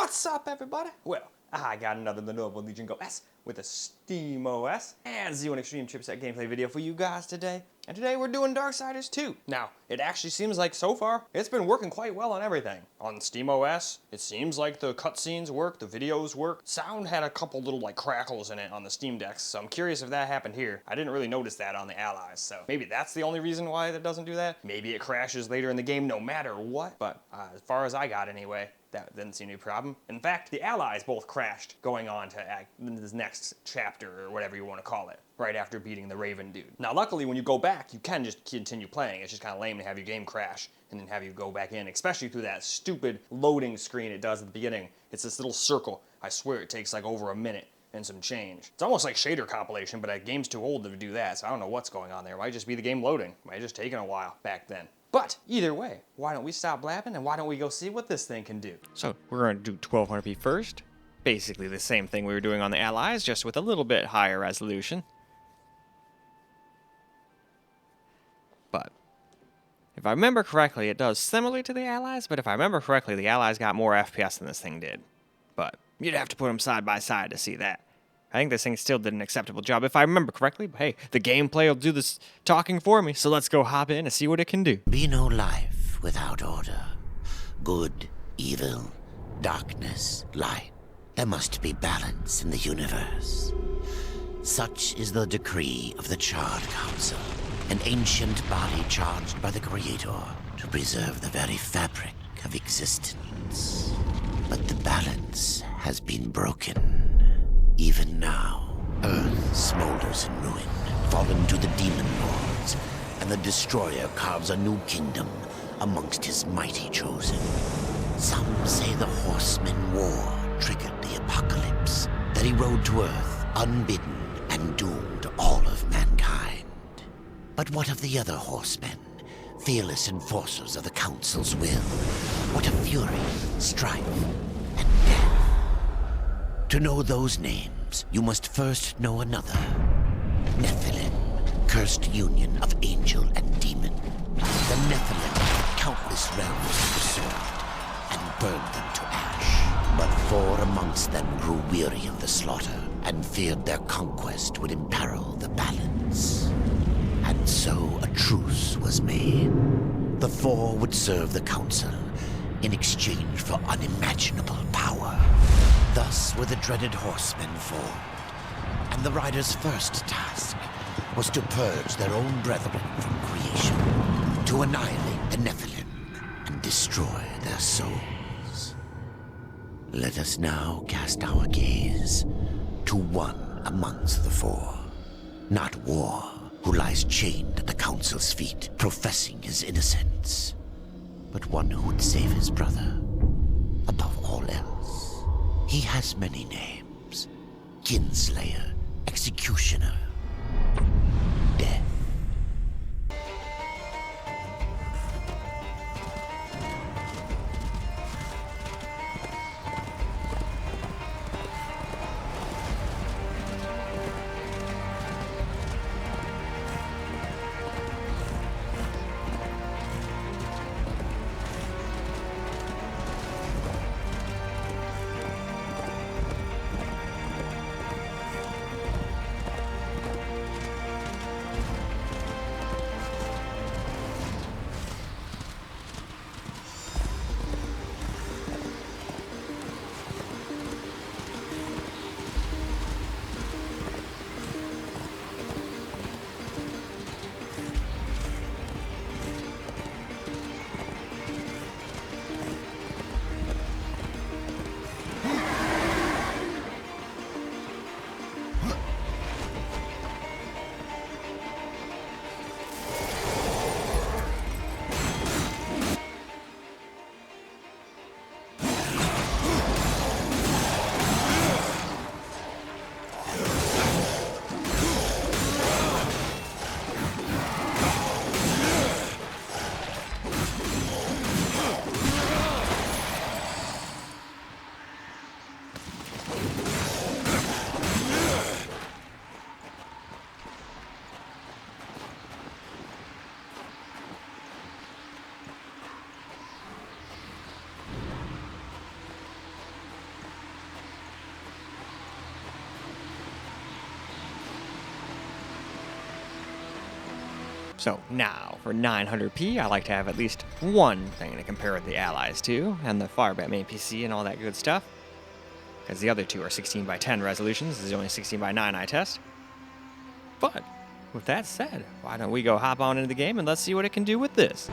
What's up, everybody? Well, I got another Lenovo Legion Go S with a SteamOS and Z1 Extreme chipset gameplay video for you guys today. And today we're doing Darksiders II. Now, it actually seems like so far, it's been working quite well on everything. On SteamOS, it seems like the cutscenes work, the videos work. Sound had a couple little crackles in it on the Steam Decks, so I'm curious if that happened here. I didn't really notice that on the Allies, so maybe that's the only reason why it doesn't do that. Maybe it crashes later in the game no matter what, but as far as I got anyway, that didn't seem to be a problem. In fact, the Allies both crashed going on to this next chapter, or whatever you want to call it, right after beating the Raven dude. Now, luckily, when you go back, you can just continue playing. It's just kind of lame to have your game crash and then have you go back in, especially through that stupid loading screen it does at the beginning. It's this little circle. I swear it takes like over a minute and some change. It's almost like shader compilation, but that game's too old to do that, so I don't know what's going on there. It might just be the game loading. It might have just taken a while back then. But either way, why don't we stop blabbing and why don't we go see what this thing can do? So we're going to do 1200p first. Basically the same thing we were doing on the Allies, just with a little bit higher resolution. But if I remember correctly, it does similar to the Allies, but if I remember correctly, the Allies got more FPS than this thing did. But you'd have to put them side by side to see that. I think this thing still did an acceptable job, if I remember correctly, but hey, the gameplay will do this talking for me, so let's go hop in and see what it can do. Be no life without order. Good, evil, darkness, light. There must be balance in the universe. Such is the decree of the Charred Council, an ancient body charged by the Creator to preserve the very fabric of existence. But the balance has been broken. Even now, Earth smolders in ruin, fallen to the demon lords, and the Destroyer carves a new kingdom amongst his mighty chosen. Some say the Horseman War triggered the apocalypse, that he rode to Earth unbidden and doomed all of mankind. But what of the other horsemen, fearless enforcers of the Council's will? What of fury, strife, and death? To know those names, you must first know another. Nephilim, cursed union of angel and demon. The Nephilim countless realms to the sword, and burned them to ash. But 4 amongst them grew weary of the slaughter, and feared their conquest would imperil the balance. And so a truce was made. The 4 would serve the Council in exchange for unimaginable power. Thus were the dreaded horsemen formed, and the riders' first task was to purge their own brethren from creation, to annihilate the Nephilim and destroy their souls. Let us now cast our gaze to one amongst the 4, not War, who lies chained at the Council's feet, professing his innocence, but one who would save his brother above all else. He has many names: Kinslayer, Executioner, Death. So now, for 900p, I like to have at least one thing to compare with the Allies to, and the Firebat main PC and all that good stuff. Because the other two are 16:10 resolutions, this is only 16:9 I test. But, with that said, why don't we go hop on into the game and let's see what it can do with this.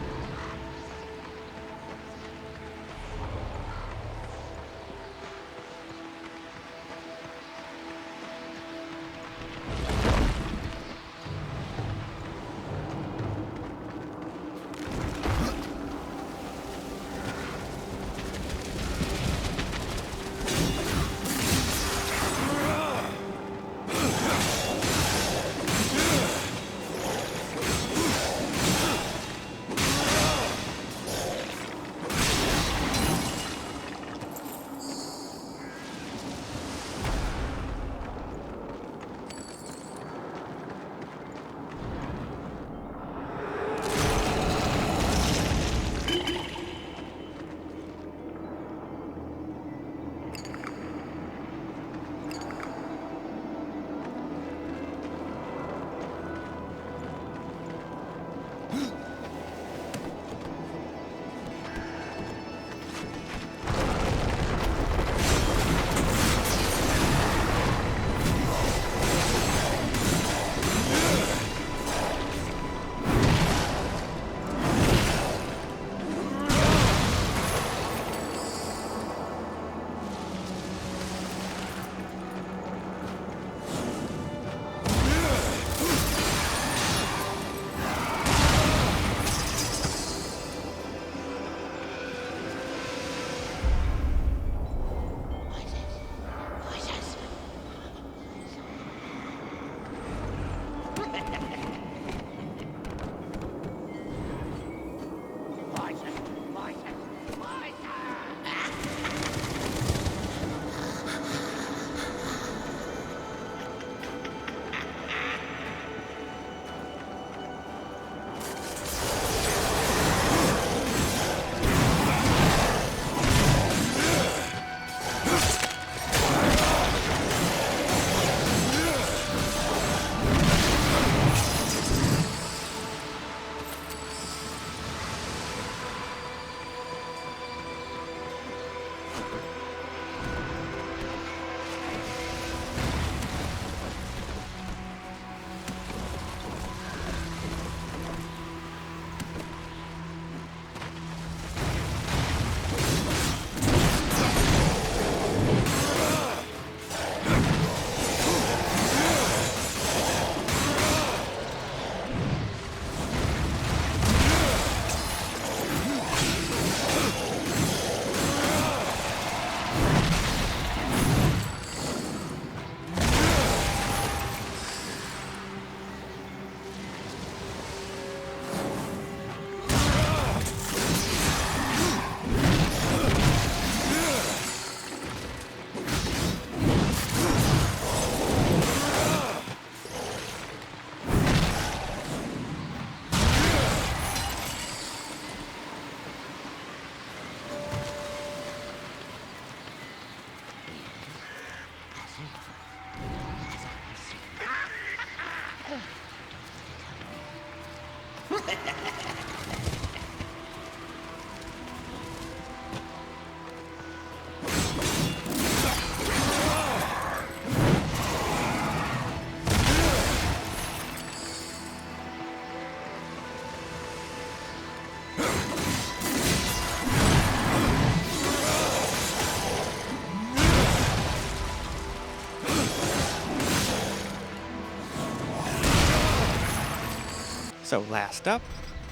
So last up,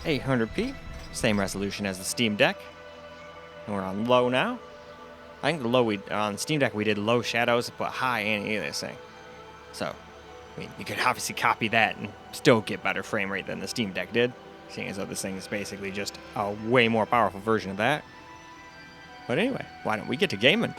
800p, same resolution as the Steam Deck. And we're on low now. I think the low on Steam Deck we did low shadows, but high anti-aliasing. So, I mean, you could obviously copy that and still get better frame rate than the Steam Deck did, seeing as though this thing is basically just a way more powerful version of that. But anyway, why don't we get to gaming?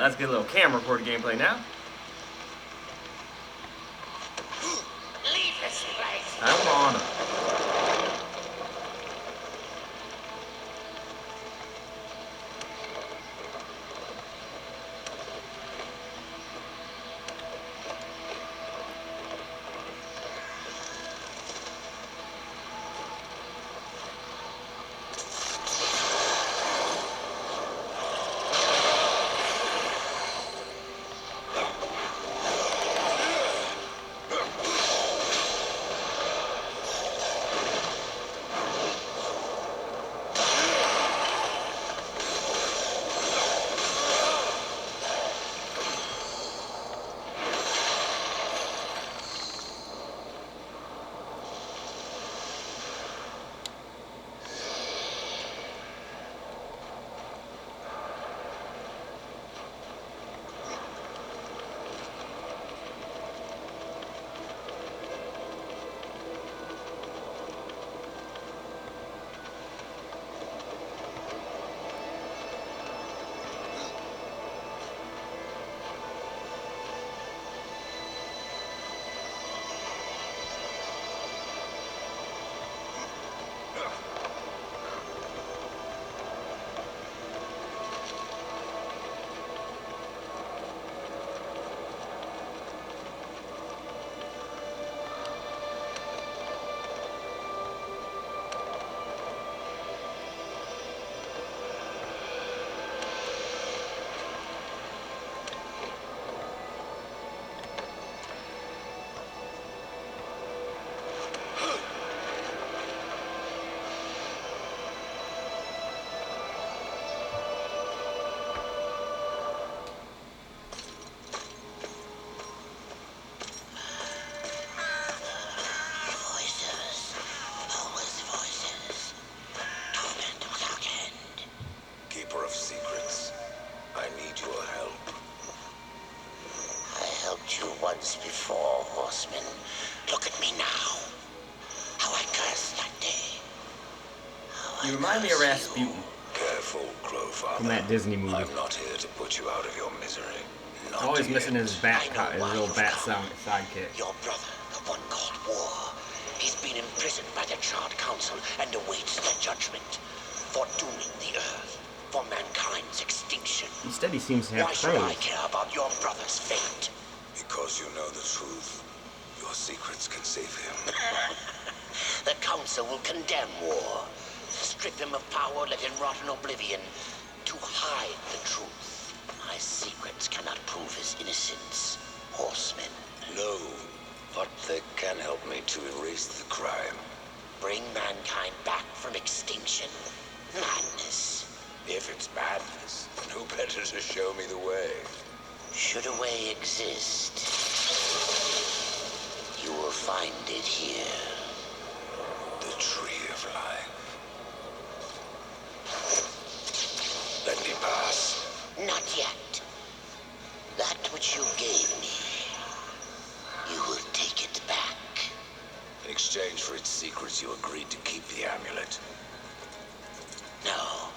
Alright, let's get a little camera recorded gameplay now. Leave this place. I'm on him. Once before, horseman. Look at me now. How I cursed that day. You remind me of Rasputin Careful, Crowfather. from that Disney movie. I'm not here to put you out of your misery. Not Always yet. missing his his little bat sidekick. Your brother, the one called War, he's been imprisoned by the Charred Council and awaits their judgment for dooming the Earth, for mankind's extinction. Instead, he seems to have Why should I pros. care about your brother's fate? Because you know the truth. Your secrets can save him. The Council will condemn War, strip him of power, let him rot in oblivion, to hide the truth. My secrets cannot prove his innocence, horsemen. No, but they can help me to erase the crime. Bring mankind back from extinction. Madness. If it's madness, then who better to show me the way? Should a way exist, you will find it here. The Tree of Life. Let me pass. Not yet. That which you gave me, you will take it back. In exchange for its secrets, you agreed to keep the amulet. No.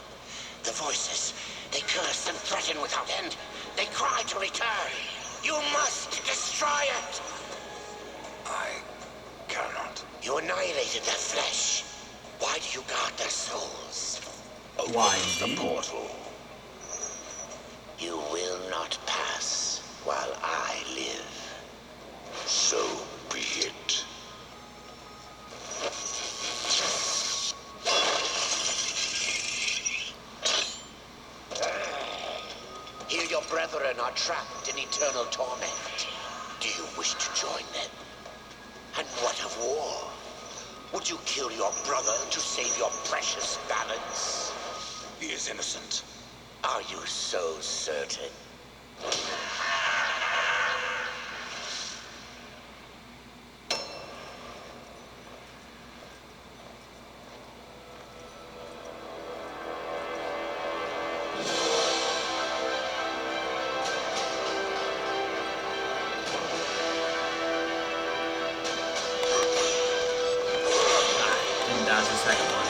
The voices, they curse and threaten without end. They cry to return. You must destroy it. I cannot. You annihilated their flesh. Why do you guard their souls? Why, The indeed? portal. You will not pass while I live. So be it. Here your brethren are trapped in eternal torment. Do you wish to join them? And what of War? Would you kill your brother to save your precious balance? He is innocent. Are you so certain? Didn't dodge the second one.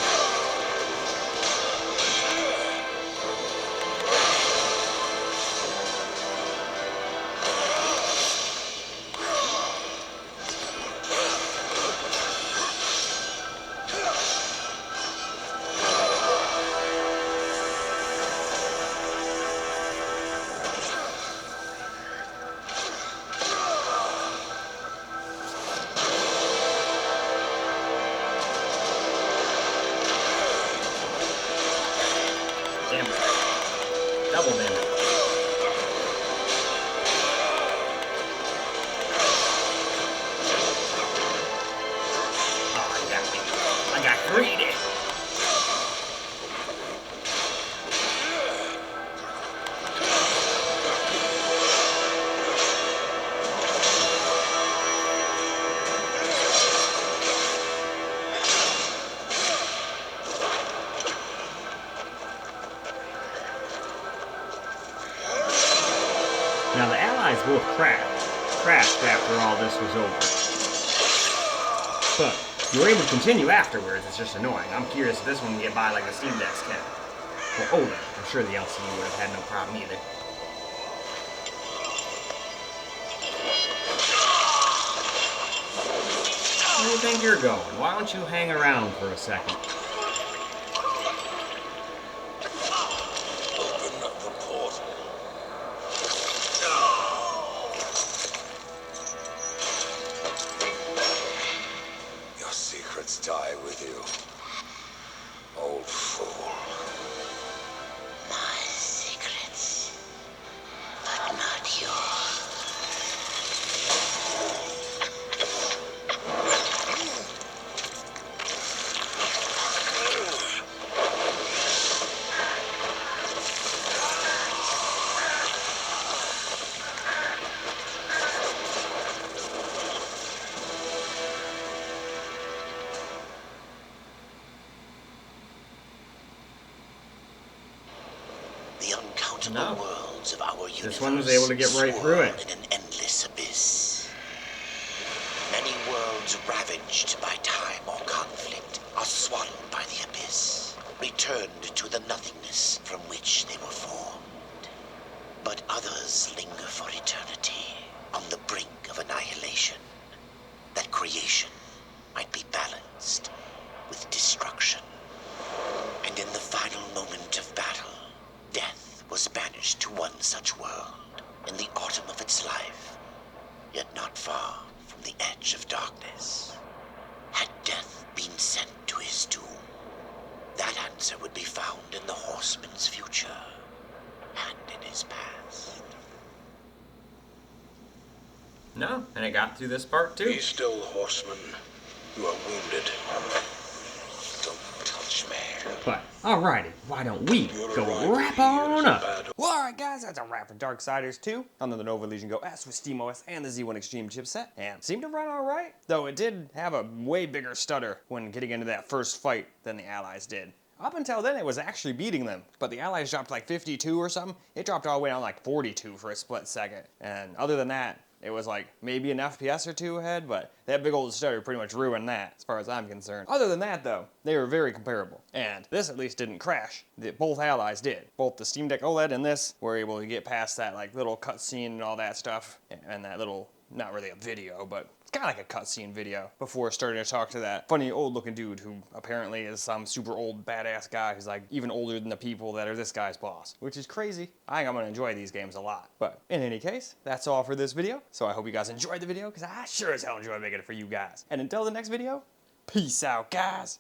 Damage. Double damage. Oh, he got me. I got greedy. Now the Allies both crashed after all this was over. But you were able to continue afterwards, it's just annoying. I'm curious if this one can get by like the Steam Decks can. Or older. I'm sure the LCD would have had no problem either. Where do you think you're going? Why don't you hang around for a second? Open up the portal. Your secrets die with you, old fool. My secrets, but not yours. The uncountable worlds of our universe. This one was able to get right through it. In an endless abyss. Many worlds ravaged by time or conflict are swallowed by the abyss, returned to the nothingness from which they were formed. But others linger for eternity on the brink of annihilation, that creation might be balanced with destruction. And in the final moment of battle, death was banished to one such world in the autumn of its life, yet not far from the edge of darkness. Had death been sent to his doom, that answer would be found in the horseman's future and in his past. No, and it got through this part too. Be still, horseman. You are wounded. Don't touch me. But, alrighty, why don't we go wrap on up? Well, alright guys, that's a wrap for Darksiders 2 on the Lenovo Legion Go S with SteamOS and the Z1 Extreme chipset, and seemed to run alright, though it did have a way bigger stutter when getting into that first fight than the Allies did. Up until then, it was actually beating them, but the Allies dropped like 52 or something. It dropped all the way down like 42 for a split second, and other than that, it was like maybe an FPS or two ahead, but that big old stutter pretty much ruined that, as far as I'm concerned. Other than that, though, they were very comparable. And this at least didn't crash. Both Allies did. Both the Steam Deck OLED and this were able to get past that like little cutscene and all that stuff, and that little, not really a video, but it's kind of like a cutscene video before starting to talk to that funny old looking dude who apparently is some super old badass guy who's like even older than the people that are this guy's boss, which is crazy. I think I'm gonna enjoy these games a lot. But in any case, that's all for this video. So I hope you guys enjoyed the video because I sure as hell enjoyed making it for you guys. And until the next video, peace out, guys.